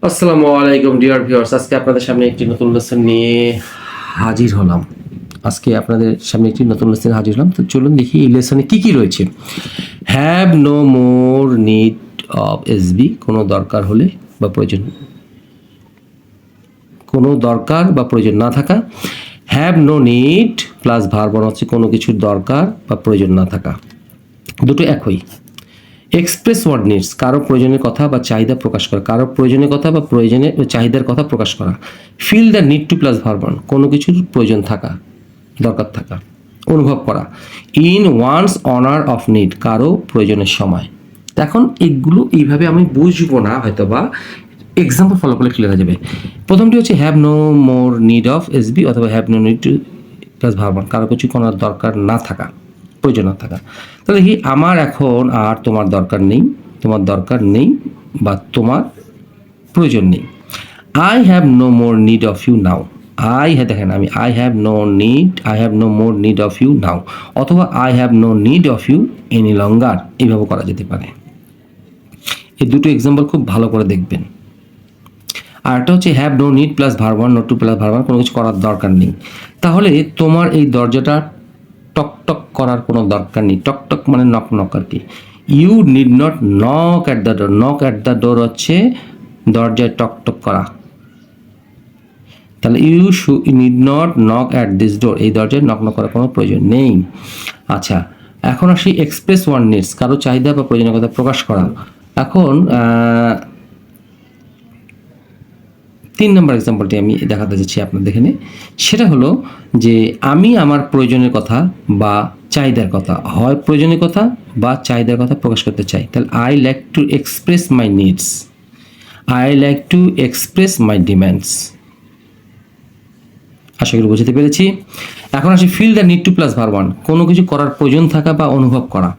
আসসালামু আলাইকুম dear viewers, আজকে আপনাদের সামনে একটি নতুন লেসন নিয়ে হাজির হলাম। তো চলুন দেখি এই লেসনে কি কি রয়েছে। Have no more need of SB, কোনো দরকার বা প্রয়োজন না থাকা। Have no need plus verb হচ্ছে কোনো কিছুর দরকার বা প্রয়োজন না থাকা, দুটো একই। এক্সপ্রেস ওয়ার্ড নিডস, কারো প্রয়োজনের কথা বা চাহিদা প্রকাশ করা, কারো প্রয়োজনের কথা বা প্রয়োজনের চাহিদার কথা প্রকাশ করা। Feel the need to plus verb, কোনো কিছুর প্রয়োজন থাকা, দরকার থাকা, অনুভব করা। In one's hour of need, কারো প্রয়োজনের সময়। এখন এগুলো এইভাবে আমি বুঝবো না, হয়তো বা এক্সাম্পল ফলো করলে ক্লিয়ার হয়ে যাবে। প্রথমটি হচ্ছে have no more need of SB অথবা have no need to plus verb, কারো কিছু করার দরকার না থাকা, প্রয়োজন না থাকা। তাহলে কি আমার এখন আর তোমার দরকার নেই, তোমার দরকার নেই বা তোমার প্রয়োজন নেই। I have no more need of you now. দেখেন আমি I have no more need of you now, অথবা I have no need of you any longer, এইভাবে করা যেতে পারে। এই দুটো এক্সাম্পল খুব ভালো করে দেখবেন। আর একটা হচ্ছে have no need plus verb one, no to plus verb one, কোনো কিছু করার দরকার নেই। তাহলে তোমার এই দরজাটা টক টক করার কোনো দরকার নেই। টক টক মানে নক নক আর কি। You need not knock at the door. Knock at the door হচ্ছে দরজায় টক টক করা। তাহলে you need not knock at this door, এই দরজায় নক নক করার কোনো প্রয়োজন নেই। আচ্ছা, এখন আসি এক্সপ্রেস ওয়ান নিডস, কারো চাহিদা বা প্রয়োজনীয় কথা প্রকাশ করা। এখন 3 নম্বর এক্সাম্পলটি আমি দেখাতে যাচ্ছি আপনাদের এখানে। সেটা হলো যে আমি আমার প্রয়োজনের কথা বা চাহিদার কথা, হয় প্রয়োজনের কথা বা চাহিদার কথা প্রকাশ করতে চাই। তাহলে I like to express my needs, I like to express my demands. আশা করি বুঝতে পেরেছি। এখন আসি feel the need to plus verb one, কোনো কিছু করার প্রয়োজন থাকা বা অনুভব করা।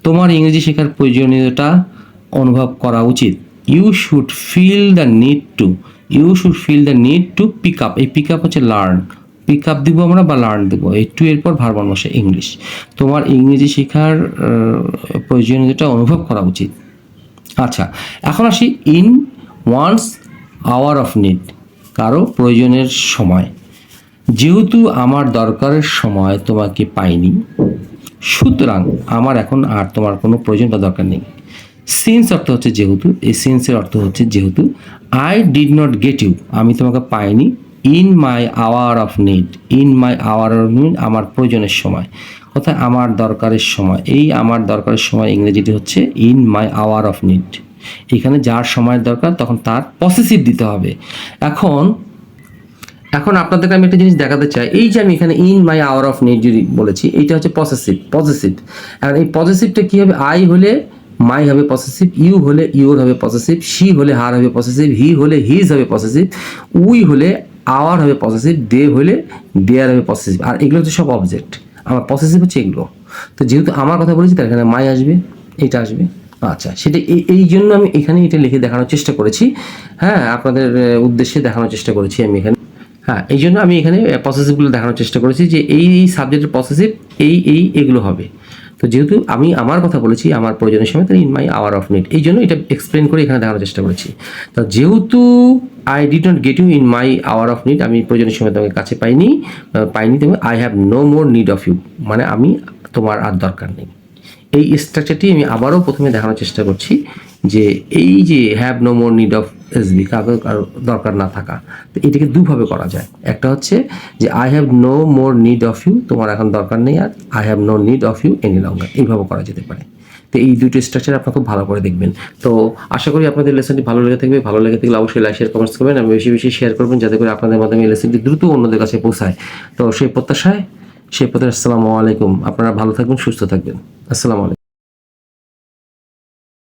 তোমার ইংরেজি শেখার প্রয়োজনীয়তা অনুভব করা উচিত। You should feel the need to pick up. এই পিক আপ হচ্ছে লার্ন, পিক আপ দিব আমরা বা লার্ন দেবো, এই টু এর পর ভার্ব ওয়ান বসে ইংলিশ। তোমার ইংরেজি শেখার প্রয়োজনীয়তা অনুভব করা উচিত। আচ্ছা, এখন আসি in one's hour of need, কারো প্রয়োজনের সময়। যেহেতু আমার দরকারের সময় তোমাকে পাইনি, সুতরাং আমার এখন আর তোমার কোনো প্রয়োজন বা দরকার নেই। সিন্স অর্থ হচ্ছে যেহেতু, এই সিন্সের অর্থ হচ্ছে যেহেতু। I did not get you, আমি তোমাকে পাইনি। In my hour of need, আমার প্রয়োজনের সময়, অর্থাৎ আমার দরকারের সময়। এই আমার দরকারের সময় ইংরেজিটি হচ্ছে in my hour of need. এখানে যার সময়ের দরকার তখন তার পসেসিভ দিতে হবে। এখন আপনাদেরকে আমি একটা জিনিস দেখাতে চাই। এই যে আমি এখানে in my hour of need যদি বলেছি, এইটা হচ্ছে পজেসিভ। আর এই পজেসিভটা কি হবে? আই হলে মাই হবে পসেসিভ, ইউ হলে ইউর হবে পসেসিভ, শি হলে হার হবে পসেসিভ, হি হলে হিজ হবে পসেসিভ, উই হলে আওয়ার হবে পসেসিভ, দে হলে দেয়ার হবে পসেসিভ। আর এগুলো হচ্ছে সব অবজেক্ট, আমার পসেসিভ হচ্ছে এগুলো। তো যেহেতু আমার কথা বলেছি, তার এখানে মাই আসবে, এটা আসবে। আচ্ছা, সেটা এই জন্য আমি এখানে এটা লিখে দেখানোর চেষ্টা করেছি। হ্যাঁ, আপনাদের উদ্দেশ্যে দেখানোর চেষ্টা করেছি আমি এখানে। হ্যাঁ, এই জন্য আমি এখানে পসেসিভগুলো দেখানোর চেষ্টা করেছি যে এই সাবজেক্টের পসেসিভ এগুলো হবে। তো যেহেতু আমি আমার কথা বলেছি আমার প্রয়োজনের সময়, তাহলে in my hour of need, এই জন্য এটা এক্সপ্লেন করে এখানে দেখানোর চেষ্টা করেছি। তো যেহেতু I did not get you in my hour of need, আমি প্রয়োজনের সময় তোমাকে কাছে পাইনি, তুমি I have no more need of you, মানে আমি তোমার আর দরকার নেই। এই স্ট্রাকচারটি আমি আবারও প্রথমে দেখানোর চেষ্টা করছি যে এই যে have no more need of SB, কারো দরকার না থাকা, তো এটাকে দুভাবে করা যায়। একটা হচ্ছে যে I have no more need of you, তোমার এখন দরকার নেই, আর I have no need of you any longer, এইভাবে করা যেতে পারে। তো এই দুটো স্ট্রাকচার আপনারা খুব ভালো করে দেখবেন। তো আশা করি আপনাদের লেসনটি ভালো লেগে থাকবে। ভালো লেগে থাকলে অবশ্যই লাইক শেয়ার কমেন্টস করবেন এবং বেশি বেশি শেয়ার করবেন, যাতে করে আপনাদের মাধ্যমে এই লেসনটি দ্রুত অন্যদের কাছে পৌঁছায়। তো সেই প্রত্যাশায় আসসালামু আলাইকুম। আপনারা ভালো থাকবেন, সুস্থ থাকবেন। আসসালামু আলাইকুম।